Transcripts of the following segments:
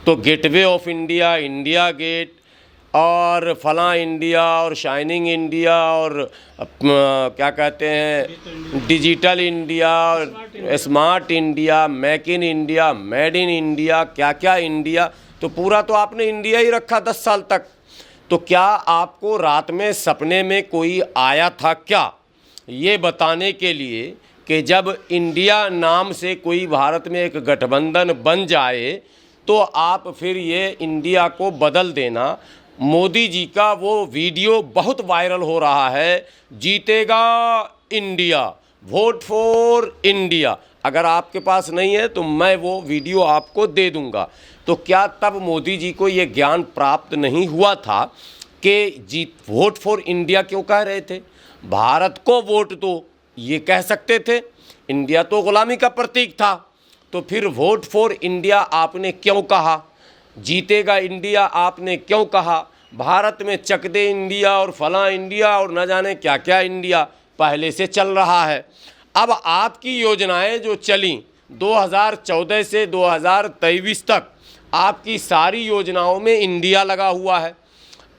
तो Gateway of India, India Gate और फलां इंडिया और शाइनिंग इंडिया और क्या कहते हैं डिजिटल इंडिया और smart India, make in India, made in India, क्या क्या इंडिया, तो पूरा तो आपने इंडिया ही रखा 10 साल तक। तो क्या आपको रात में सपने में कोई आया था क्या ये बताने के लिए कि जब इंडिया नाम से कोई भारत में एक गठबंधन बन जाए तो आप फिर ये इंडिया को बदल देना। मोदी जी का वो वीडियो बहुत वायरल हो रहा है, जीतेगा इंडिया, वोट फॉर इंडिया। अगर आपके पास नहीं है तो मैं वो वीडियो आपको दे दूंगा। तो क्या तब मोदी जी को ये ज्ञान प्राप्त नहीं हुआ था कि वोट फॉर इंडिया क्यों कह रहे थे? भारत को वोट दो ये कह सकते थे, इंडिया तो गुलामी का प्रतीक था। तो फिर वोट फॉर इंडिया आपने क्यों कहा? जीतेगा इंडिया आपने क्यों कहा? भारत में चक दे इंडिया और फलां इंडिया और न जाने क्या क्या इंडिया पहले से चल रहा है। अब आपकी योजनाएं जो चली 2014 से 2023 तक, आपकी सारी योजनाओं में इंडिया लगा हुआ है।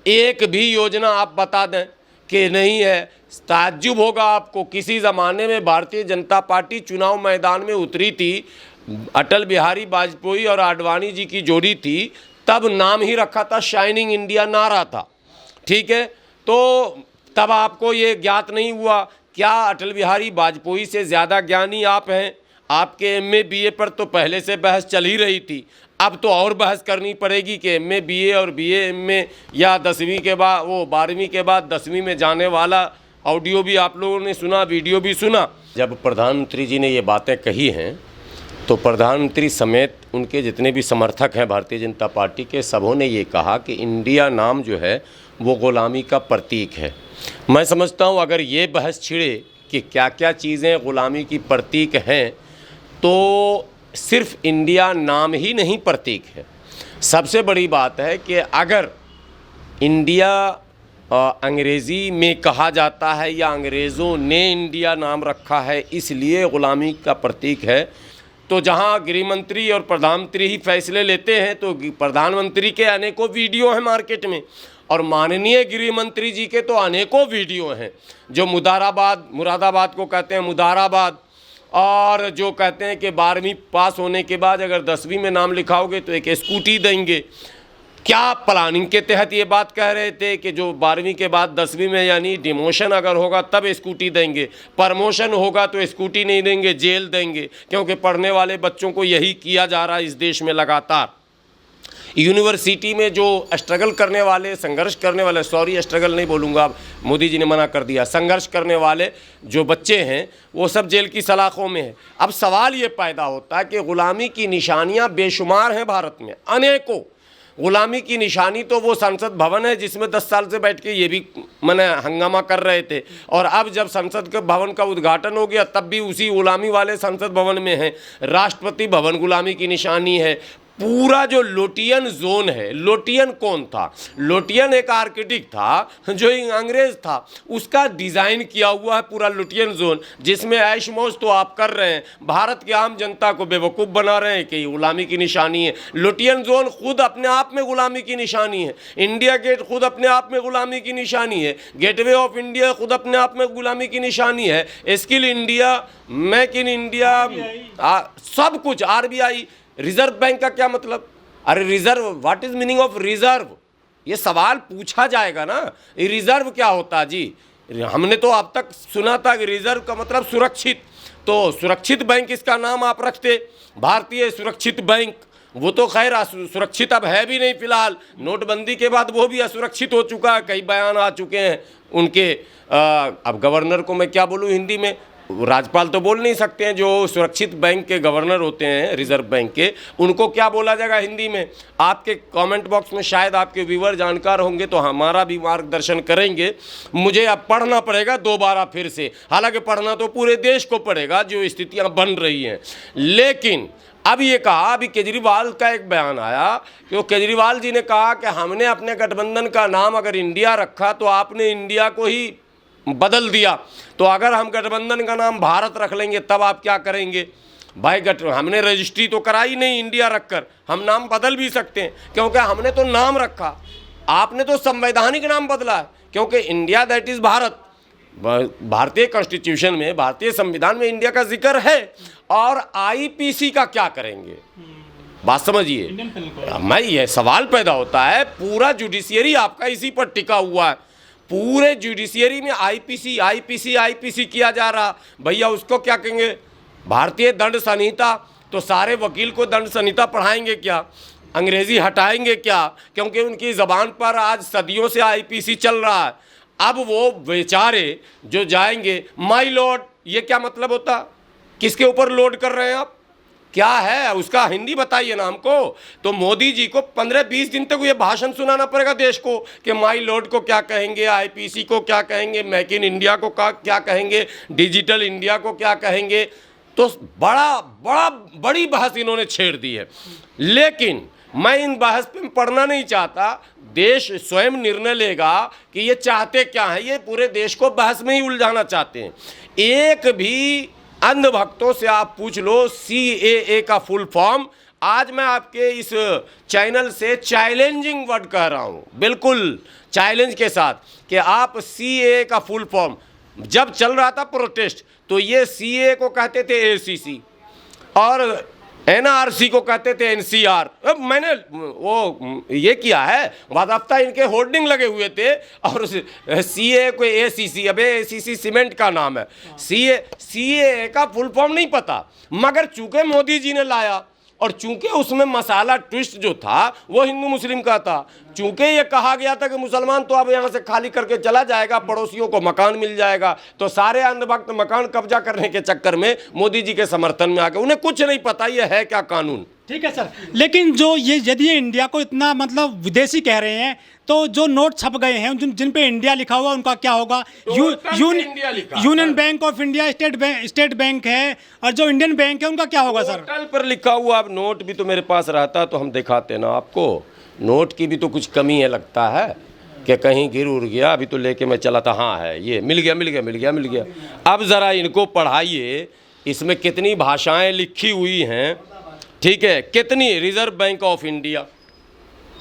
एक भी योजना आप बता दें कि नहीं है, ताज्जुब होगा आपको। किसी ज़माने में भारतीय जनता पार्टी चुनाव मैदान में उतरी थी, अटल बिहारी वाजपेयी और आडवाणी जी की जोड़ी थी, तब नाम ही रखा था शाइनिंग इंडिया, नारा था, ठीक है। तो तब आपको ये ज्ञात नहीं हुआ। क्या अटल बिहारी वाजपेयी से ज़्यादा ज्ञानी आप हैं? आपके एमए बीए पर तो पहले से बहस चल ही रही थी, अब तो और बहस करनी पड़ेगी कि एमए बीए और बीए एमए, या 10वीं के बाद वो 12वीं के बाद 10वीं में जाने वाला ऑडियो भी आप लोगों ने सुना, वीडियो भी सुना। जब प्रधानमंत्री जी ने ये बातें कही हैं तो प्रधानमंत्री समेत उनके जितने भी समर्थक हैं भारतीय जनता पार्टी के, सबों ने ये कहा कि इंडिया नाम जो है वो ग़ुलामी का प्रतीक है। मैं समझता हूँ अगर ये बहस छिड़े कि क्या क्या चीज़ें ग़ुलामी की प्रतीक हैं, तो सिर्फ इंडिया नाम ही नहीं प्रतीक है। सबसे बड़ी बात है कि अगर इंडिया अंग्रेज़ी में कहा जाता है या अंग्रेज़ों ने इंडिया नाम रखा है इसलिए ग़ुलामी का प्रतीक है, तो जहां गृह मंत्री और प्रधानमंत्री ही फैसले लेते हैं तो प्रधानमंत्री के अनेकों वीडियो हैं मार्केट में, और माननीय गृह मंत्री जी के तो अनेकों वीडियो हैं जो मुरादाबाद को कहते हैं मुदाराबाद, और जो कहते हैं कि 12वीं पास होने के बाद अगर 10वीं में नाम लिखाओगे तो एक स्कूटी देंगे। क्या प्लानिंग के तहत ये बात कह रहे थे कि जो 12वीं के बाद 10वीं में यानी डिमोशन अगर होगा तब स्कूटी देंगे, प्रमोशन होगा तो स्कूटी नहीं देंगे, जेल देंगे? क्योंकि पढ़ने वाले बच्चों को यही किया जा रहा है इस देश में लगातार। यूनिवर्सिटी में जो स्ट्रगल करने वाले, संघर्ष करने वाले, सॉरी स्ट्रगल नहीं बोलूँगा, मोदी जी ने मना कर दिया, संघर्ष करने वाले जो बच्चे हैं वो सब जेल की सलाखों में हैं। अब सवाल ये पैदा होता है कि ग़ुलामी की निशानियाँ बेशुमार हैं भारत में, अनेकों। ग़ुलामी की निशानी तो वो संसद भवन है जिसमें 10 साल से बैठ के ये भी मैंने हंगामा कर रहे थे, और अब जब संसद के भवन का उद्घाटन हो गया तब भी उसी ग़ुलामी वाले संसद भवन में है। राष्ट्रपति भवन ग़ुलामी की निशानी है। पूरा जो लोटियन जोन है, लोटियन कौन था? लोटियन एक आर्किटेक्ट था जो अंग्रेज़ था, उसका डिज़ाइन किया हुआ है पूरा लोटियन जोन, जिसमें ऐश मौज तो आप कर रहे हैं, भारत की आम जनता को बेवकूफ़ बना रहे हैं कि ग़ुलामी की निशानी है। लोटियन जोन खुद अपने आप में ग़ुलामी की निशानी है, इंडिया गेट खुद अपने आप में ग़ुलामी की निशानी है, गेटवे ऑफ इंडिया खुद अपने आप में ग़ुलामी की निशानी है, skill India, make in India, सब कुछ, RBI, रिजर्व बैंक का क्या मतलब? अरे reserve, what is meaning of reserve? ये सवाल पूछा जाएगा ना, रिजर्व क्या होता जी? हमने तो अब तक सुना था कि रिजर्व का मतलब सुरक्षित, तो सुरक्षित बैंक इसका नाम आप रखते, भारतीय सुरक्षित बैंक। वो तो खैर सुरक्षित अब है भी नहीं फिलहाल, नोटबंदी के बाद वो भी असुरक्षित हो चुका है, कई बयान आ चुके हैं उनके। अब गवर्नर को मैं क्या बोलूँ हिंदी में, राज्यपाल तो बोल नहीं सकते हैं, जो सुरक्षित बैंक के गवर्नर होते हैं रिजर्व बैंक के, उनको क्या बोला जाएगा हिंदी में? आपके कमेंट बॉक्स में शायद आपके व्यूअर जानकार होंगे तो हमारा भी मार्गदर्शन करेंगे। मुझे अब पढ़ना पड़ेगा दोबारा फिर से, हालांकि पढ़ना तो पूरे देश को पड़ेगा जो स्थितियां बन रही हैं। लेकिन अब ये कहा, अभी केजरीवाल का एक बयान आया कि केजरीवाल जी ने कहा कि हमने अपने गठबंधन का नाम अगर इंडिया रखा तो आपने इंडिया को ही बदल दिया, तो अगर हम गठबंधन का नाम भारत रख लेंगे तब आप क्या करेंगे? भाई हमने रजिस्ट्री तो कराई नहीं इंडिया रखकर, हम नाम बदल भी सकते हैं क्योंकि हमने तो नाम रखा, आपने तो संवैधानिक नाम बदला है क्योंकि इंडिया दैट इज़ भारत। भारतीय कॉन्स्टिट्यूशन में, भारतीय संविधान में इंडिया का जिक्र है। और आईपीसी का क्या करेंगे, बात समझिए। मैं ये सवाल पैदा होता है, पूरा जुडिशियरी आपका इसी पर टिका हुआ है, पूरे जुडिशियरी में आईपीसी आईपीसी आईपीसी किया जा रहा। भैया उसको क्या कहेंगे, भारतीय दंड संहिता, तो सारे वकील को दंड संहिता पढ़ाएंगे क्या, अंग्रेजी हटाएंगे क्या, क्योंकि उनकी ज़बान पर आज सदियों से आईपीसी चल रहा है। अब वो बेचारे जो जाएंगे, माई लॉर्ड, ये क्या मतलब होता, किसके ऊपर लोड कर रहे हैं आप, क्या है उसका हिंदी बताइए ना हमको। तो मोदी जी को 15-20 दिन तक ये भाषण सुनाना पड़ेगा देश को कि माई लॉर्ड को क्या कहेंगे, आईपीसी को क्या कहेंगे, मेक इन इंडिया को क्या कहेंगे, डिजिटल इंडिया को क्या कहेंगे। तो बड़ी बहस इन्होंने छेड़ दी है। लेकिन मैं इन बहस पे पढ़ना नहीं चाहता, देश स्वयं निर्णय लेगा कि ये चाहते क्या है। ये पूरे देश को बहस में ही उलझाना चाहते हैं। एक भी अंधभक्तों से आप पूछ लो CAA का फुल फॉर्म, आज मैं आपके इस चैनल से चैलेंजिंग वर्ड कह रहा हूँ, बिल्कुल चैलेंज के साथ, कि आप CAA का फुल फॉर्म, जब चल रहा था प्रोटेस्ट तो ये CAA को कहते थे ACC और NRC को कहते थे NCR। अब मैंने वो ये किया है, बाकायदा इनके होर्डिंग लगे हुए थे, और CAA को ACC, अबे ACC सीमेंट का नाम है, CAA का फुल फॉर्म नहीं पता। मगर चूंकि मोदी जी ने लाया और चूंकि उसमें मसाला ट्विस्ट जो था वो हिंदू मुस्लिम का था, चूंकि ये कहा गया था कि मुसलमान तो अब यहाँ से खाली करके चला जाएगा, पड़ोसियों को मकान मिल जाएगा, तो सारे अंधभक्त मकान कब्जा करने के चक्कर में मोदी जी के समर्थन में आ गए। उन्हें कुछ नहीं पता ये है क्या कानून। ठीक है सर, लेकिन जो ये यदि ये इंडिया को इतना मतलब विदेशी कह रहे हैं, तो जो नोट छप गए हैं जिन पे इंडिया लिखा हुआ उनका क्या होगा? Union bank of India, state bank है, और जो इंडियन बैंक है उनका क्या होगा सर? पोर्टल पर लिखा हुआ। अब नोट भी तो मेरे पास रहता तो हम दिखाते ना आपको, नोट की भी तो कुछ कमी है लगता है कि कहीं गिर उड़ गया, अभी तो लेके मैं चला था, हाँ है, ये मिल गया। अब ज़रा इनको पढ़ाइए, इसमें कितनी भाषाएं लिखी हुई हैं, ठीक है, कितनी। रिजर्व बैंक ऑफ इंडिया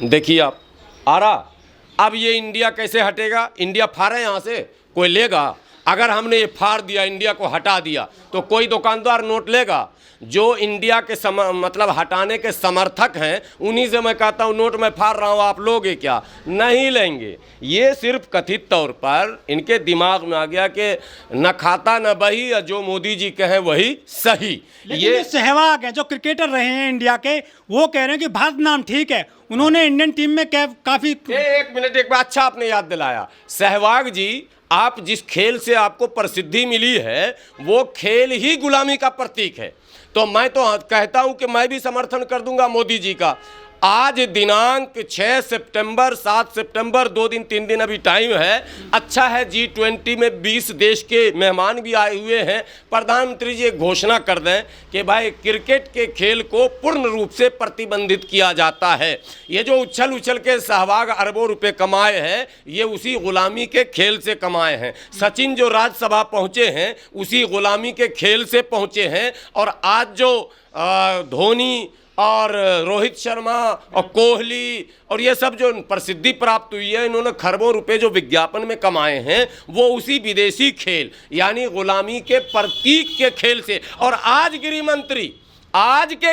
देखिए आप, आ रहा। अब ये इंडिया कैसे हटेगा? इंडिया फाड़े यहाँ से, कोई लेगा? अगर हमने ये फाड़ दिया, इंडिया को हटा दिया, तो कोई दुकानदार नोट लेगा? जो इंडिया के मतलब हटाने के समर्थक हैं, उन्हीं से मैं कहता हूँ नोट मैं फाड़ रहा हूँ, आप लोगे क्या? नहीं लेंगे। ये सिर्फ कथित तौर पर इनके दिमाग में आ गया कि न खाता न बही, जो मोदी जी कहें वही सही। ये सहवाग है जो क्रिकेटर रहे हैं इंडिया के, वो कह रहे हैं कि भारत नाम ठीक है, उन्होंने इंडियन टीम में काफी। एक मिनट, एक बार अच्छा आपने याद दिलाया। सहवाग जी, आप जिस खेल से आपको प्रसिद्धि मिली है वो खेल ही गुलामी का प्रतीक है। तो मैं तो कहता हूं कि मैं भी समर्थन कर दूंगा मोदी जी का। आज दिनांक 6 सितंबर, 7 सितंबर, 2 दिन 3 दिन अभी टाइम है। अच्छा है G20 में 20 देश के मेहमान भी आए हुए हैं। प्रधानमंत्री जी एक घोषणा कर दें कि भाई क्रिकेट के खेल को पूर्ण रूप से प्रतिबंधित किया जाता है। ये जो उछल के सहवाग अरबों रुपए कमाए हैं, ये उसी गुलामी के खेल से कमाए हैं। सचिन जो राज्यसभा पहुँचे हैं उसी गुलामी के खेल से पहुँचे हैं। और आज जो धोनी और रोहित शर्मा और कोहली और ये सब जो प्रसिद्धि प्राप्त हुई है, इन्होंने खरबों रुपए जो विज्ञापन में कमाए हैं, वो उसी विदेशी खेल यानी गुलामी के प्रतीक के खेल से। और आज के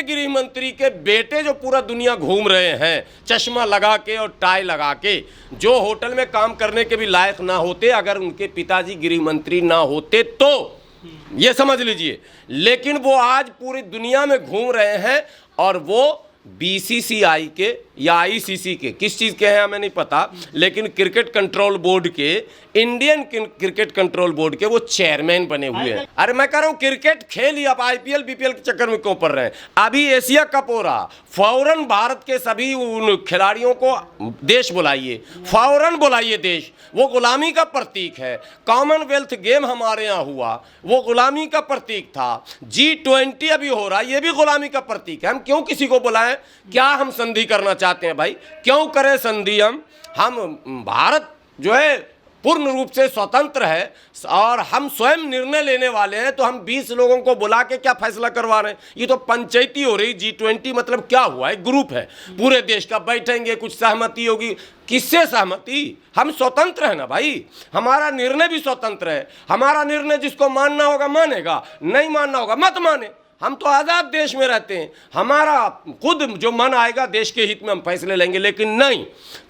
गृह मंत्री के बेटे जो पूरा दुनिया घूम रहे हैं चश्मा लगा के और टाई लगा के, जो होटल में काम करने के भी लायक ना होते अगर उनके पिताजी गृह मंत्री ना होते तो, ये समझ लीजिए। लेकिन वो आज पूरी दुनिया में घूम रहे हैं और वो BCCI के या ICC के, किस चीज़ के हैं हमें नहीं पता, लेकिन क्रिकेट कंट्रोल बोर्ड के, इंडियन क्रिकेट कंट्रोल बोर्ड के वो चेयरमैन बने हुए हैं। अरे मैं कह रहा हूँ क्रिकेट खेल ही, आप IPL BPL के चक्कर में क्यों पड़ रहे हैं? अभी एशिया कप हो रहा, फौरन भारत के सभी उन खिलाड़ियों को देश बुलाइए, फौरन बुलाइए देश। वो गुलामी का प्रतीक है। कॉमनवेल्थ गेम हमारे यहाँ हुआ, वो गुलामी का प्रतीक था। G20 अभी हो रहा, ये भी गुलामी का प्रतीक है। हम क्यों किसी को बुलाएं? क्या हम संधि करना चाहते हैं भाई? क्यों करें संधि? हम भारत जो है पूर्ण रूप से स्वतंत्र है और हम स्वयं निर्णय लेने वाले हैं, तो हम 20 लोगों को बुला के क्या फैसला करवा रहे हैं? ये तो पंचायती हो रही। G20 मतलब क्या हुआ? एक ग्रुप है पूरे देश का, बैठेंगे, कुछ सहमति होगी। किससे सहमति? हम स्वतंत्र है ना भाई, हमारा निर्णय भी स्वतंत्र है। हमारा निर्णय जिसको मानना होगा मानेगा, नहीं मानना होगा मत माने। हम तो आज़ाद देश में रहते हैं, हमारा खुद जो मन आएगा देश के हित में हम फैसले लेंगे। लेकिन नहीं,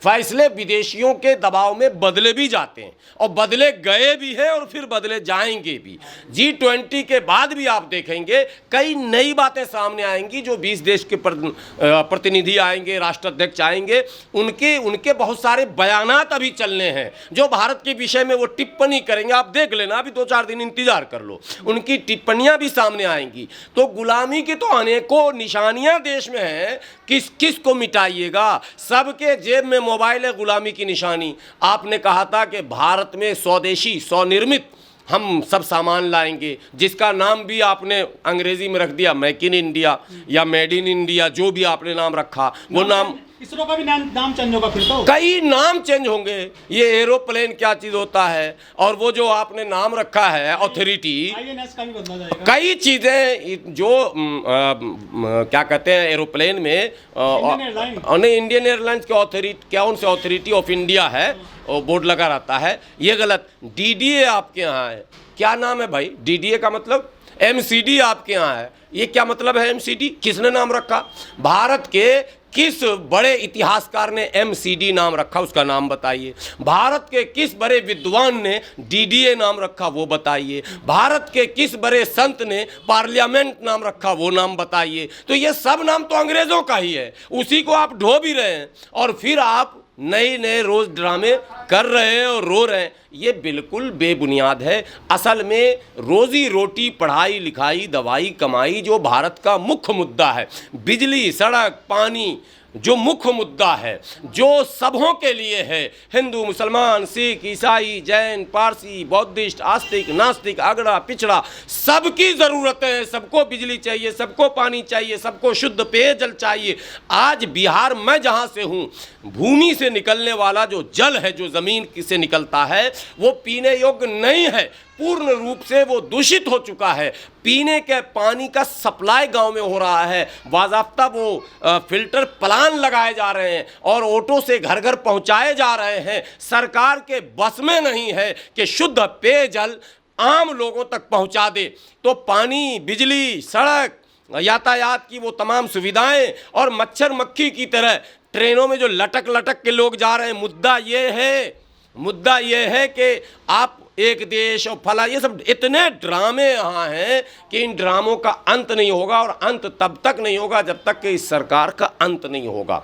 फैसले विदेशियों के दबाव में बदले भी जाते हैं और बदले गए भी हैं और फिर बदले जाएंगे भी। G20 के बाद भी आप देखेंगे कई नई बातें सामने आएंगी। जो 20 देश के प्रतिनिधि आएंगे, राष्ट्राध्यक्ष आएंगे, उनके बहुत सारे बयानात अभी चलने हैं जो भारत के विषय में वो टिप्पणी करेंगे। आप देख लेना, अभी 2-4 दिन इंतजार कर लो, उनकी टिप्पणियां भी सामने आएंगी। तो गुलामी की तो अनेकों निशानियां देश में हैं, किस किस को मिटाइएगा? सबके जेब में मोबाइल है, गुलामी की निशानी। आपने कहा था कि भारत में स्वदेशी, स्वनिर्मित हम सब सामान लाएंगे, जिसका नाम भी आपने अंग्रेजी में रख दिया मेक इन इंडिया या मेड इन इंडिया, जो भी आपने नाम रखा वो नाम। इसरो का भी नाम चेंज होगा फिर तो? कई नाम चेंज होंगे। ये एरोप्लेन क्या चीज होता है, और वो जो आपने नाम रखा है अथॉरिटी, INS का भी बदला जाएगा। कई चीजें जो क्या कहते हैं एरोप्लेन में, नहीं, इंडियन एयरलाइंस के अथॉरिटी, क्या उनसे अथॉरिटी ऑफ इंडिया है, बोर्ड लगा रहता है। ये गलत। DDA आपके यहाँ है, क्या नाम है भाई? DDA का मतलब MCD आपके यहाँ है, ये क्या मतलब है MCD? किसने नाम रखा? भारत के किस बड़े इतिहासकार ने MCD नाम रखा, उसका नाम बताइए। भारत के किस बड़े विद्वान ने DDA नाम रखा, वो बताइए। भारत के किस बड़े संत ने पार्लियामेंट नाम रखा, वो नाम बताइए। तो ये सब नाम तो अंग्रेजों का ही है, उसी को आप ढो भी रहे हैं और फिर आप नए नए रोज ड्रामे कर रहे हैं और रो रहे हैं। ये बिल्कुल बेबुनियाद है। असल में रोजी रोटी, पढ़ाई लिखाई, दवाई कमाई जो भारत का मुख्य मुद्दा है, बिजली, सड़क, पानी जो मुख्य मुद्दा है, जो सबों के लिए है, हिंदू, मुसलमान, सिख, ईसाई, जैन, पारसी, बौद्धिस्ट, आस्तिक, नास्तिक, अगड़ा पिछड़ा, सबकी ज़रूरतें हैं। सबको बिजली चाहिए, सबको पानी चाहिए, सबको शुद्ध पेयजल चाहिए। आज बिहार, मैं जहाँ से हूँ, भूमि से निकलने वाला जो जल है, जो ज़मीन से निकलता है, वो पीने योग्य नहीं है। पूर्ण रूप से वो दूषित हो चुका है। पीने के पानी का सप्लाई गांव में हो रहा है, बाज़ाब्ता वो फिल्टर प्लान लगाए जा रहे हैं और ऑटो से घर घर पहुंचाए जा रहे हैं। सरकार के बस में नहीं है कि शुद्ध पेयजल आम लोगों तक पहुंचा दे। तो पानी, बिजली, सड़क, यातायात की वो तमाम सुविधाएं और मच्छर मक्खी की तरह ट्रेनों में जो लटक लटक के लोग जा रहे हैं। मुद्दा ये है कि आप एक देश और फला, ये सब इतने ड्रामे यहाँ हैं कि इन ड्रामों का अंत नहीं होगा, और अंत तब तक नहीं होगा जब तक कि इस सरकार का अंत नहीं होगा।